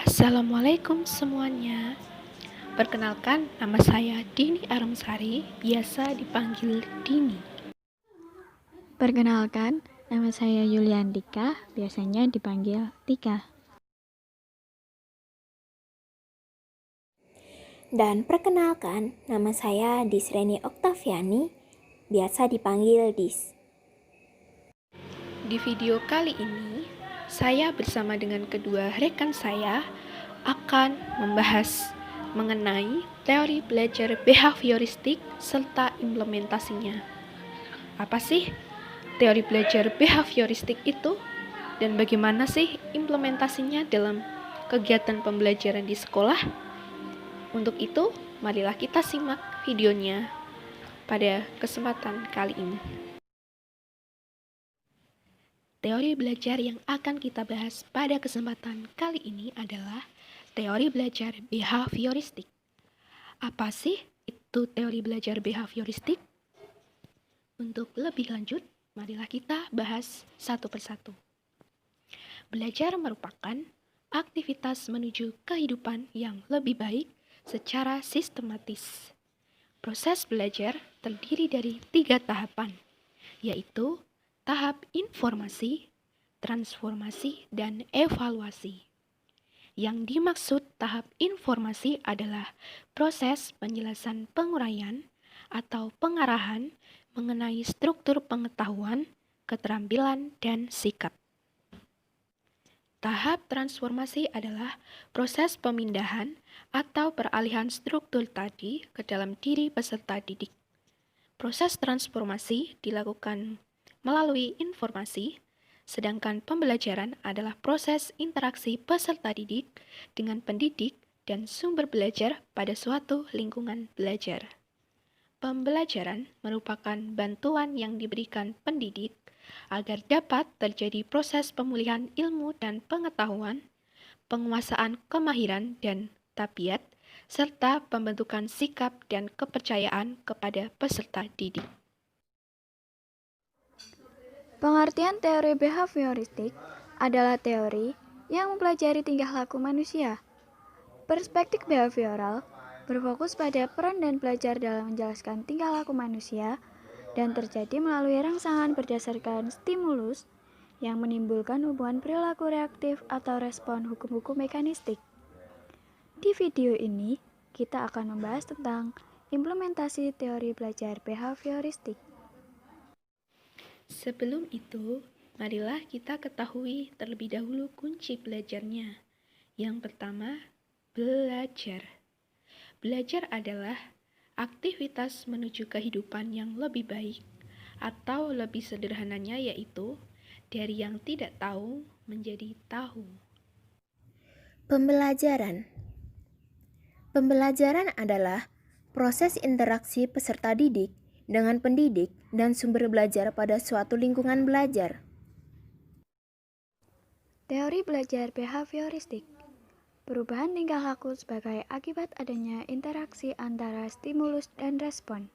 Assalamualaikum semuanya. Perkenalkan, nama saya Dini Arumsari, biasa dipanggil Dini. Perkenalkan, nama saya Yuliantika, biasanya dipanggil Tika. Dan perkenalkan, nama saya Disreni Oktaviani, biasa dipanggil Dis. Di video kali ini, saya bersama dengan kedua rekan saya akan membahas mengenai teori belajar behavioristik serta implementasinya. Apa sih teori belajar behavioristik itu? Dan bagaimana sih implementasinya dalam kegiatan pembelajaran di sekolah? Untuk itu, marilah kita simak videonya pada kesempatan kali ini. Teori belajar yang akan kita bahas pada kesempatan kali ini adalah teori belajar behavioristik. Apa sih itu teori belajar behavioristik? Untuk lebih lanjut, marilah kita bahas satu persatu. Belajar merupakan aktivitas menuju kehidupan yang lebih baik secara sistematis. Proses belajar terdiri dari 3 tahapan, yaitu tahap informasi, transformasi, dan evaluasi. Yang dimaksud tahap informasi adalah proses penjelasan penguraian atau pengarahan mengenai struktur pengetahuan, keterampilan, dan sikap. Tahap transformasi adalah proses pemindahan atau peralihan struktur tadi ke dalam diri peserta didik. Proses transformasi dilakukan melalui informasi, sedangkan pembelajaran adalah proses interaksi peserta didik dengan pendidik dan sumber belajar pada suatu lingkungan belajar. Pembelajaran merupakan bantuan yang diberikan pendidik agar dapat terjadi proses pemulihan ilmu dan pengetahuan, penguasaan kemahiran dan tabiat, serta pembentukan sikap dan kepercayaan kepada peserta didik. Pengertian teori behavioristik adalah teori yang mempelajari tingkah laku manusia. Perspektif behavioral berfokus pada peran dan belajar dalam menjelaskan tingkah laku manusia dan terjadi melalui rangsangan berdasarkan stimulus yang menimbulkan hubungan perilaku reaktif atau respon hukum-hukum mekanistik. Di video ini, kita akan membahas tentang implementasi teori belajar behavioristik. Sebelum itu, marilah kita ketahui terlebih dahulu kunci belajarnya. Yang pertama, belajar. Belajar adalah aktivitas menuju kehidupan yang lebih baik, atau lebih sederhananya yaitu dari yang tidak tahu menjadi tahu. Pembelajaran. Pembelajaran adalah proses interaksi peserta didik dengan pendidik dan sumber belajar pada suatu lingkungan belajar. Teori belajar behavioristik. Perubahan tingkah laku sebagai akibat adanya interaksi antara stimulus dan respon,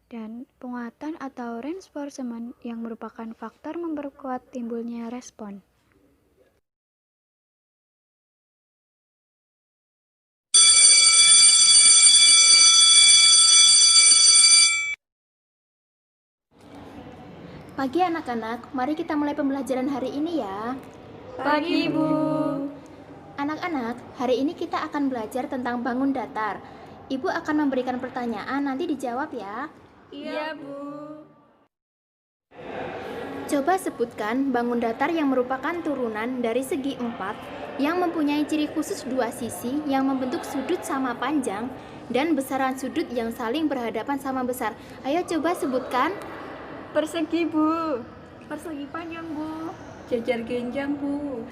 dan penguatan atau reinforcement yang merupakan faktor memperkuat timbulnya respon. Pagi anak-anak, mari kita mulai pembelajaran hari ini ya. Pagi, Bu. Anak-anak, hari ini kita akan belajar tentang bangun datar. Ibu akan memberikan pertanyaan, nanti dijawab ya. Iya, Bu. Coba sebutkan bangun datar yang merupakan turunan dari segi 4 yang mempunyai ciri khusus 2 sisi yang membentuk sudut sama panjang dan besaran sudut yang saling berhadapan sama besar. Ayo coba sebutkan. Persegi, Bu. Persegi panjang, Bu. Jajar genjang, Bu.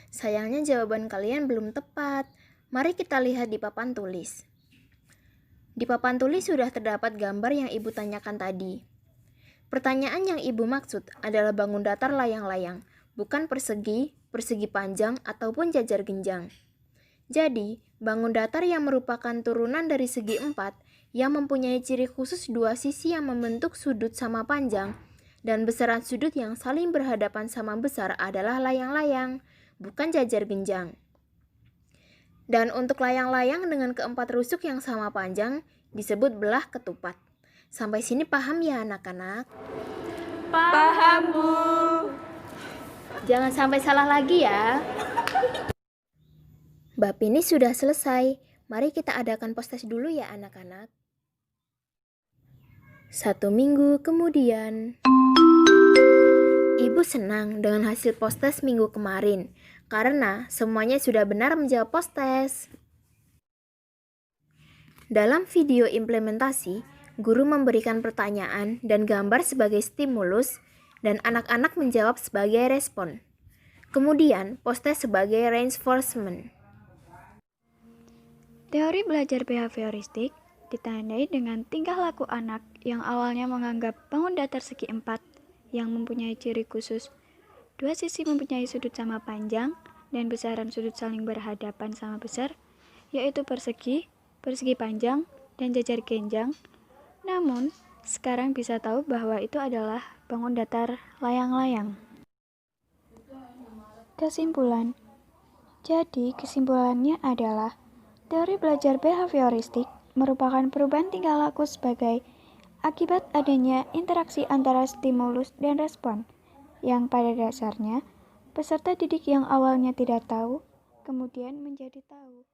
Sayangnya jawaban kalian belum tepat. Mari kita lihat di papan tulis. Di papan tulis sudah terdapat gambar yang ibu tanyakan tadi. Pertanyaan yang ibu maksud adalah bangun datar layang-layang, bukan persegi, persegi panjang, ataupun jajar genjang. Jadi, bangun datar yang merupakan turunan dari segi 4 yang mempunyai ciri khusus 2 sisi yang membentuk sudut sama panjang dan besaran sudut yang saling berhadapan sama besar adalah layang-layang. bukan jajar genjang. Dan untuk layang-layang dengan keempat rusuk yang sama panjang disebut belah ketupat. Sampai sini paham ya anak-anak? Paham, Bu. Jangan sampai salah lagi ya. Bab ini sudah selesai. Mari kita adakan postes dulu ya anak-anak. 1 minggu kemudian. Ibu senang dengan hasil postes minggu kemarin karena semuanya sudah benar menjawab postes. Dalam video implementasi, guru memberikan pertanyaan dan gambar sebagai stimulus dan anak-anak menjawab sebagai respon. Kemudian, postes sebagai reinforcement. Teori belajar behavioristik ditandai dengan tingkah laku anak yang awalnya menganggap bangun datar segi 4 yang mempunyai ciri khusus. Dua sisi mempunyai sudut sama panjang dan besaran sudut saling berhadapan sama besar, yaitu persegi, persegi panjang, dan jajar genjang. Namun, sekarang bisa tahu bahwa itu adalah bangun datar layang-layang. Kesimpulan. Jadi, kesimpulannya adalah teori belajar behavioristik merupakan perubahan tingkah laku sebagai akibat adanya interaksi antara stimulus dan respon, yang pada dasarnya peserta didik yang awalnya tidak tahu, kemudian menjadi tahu.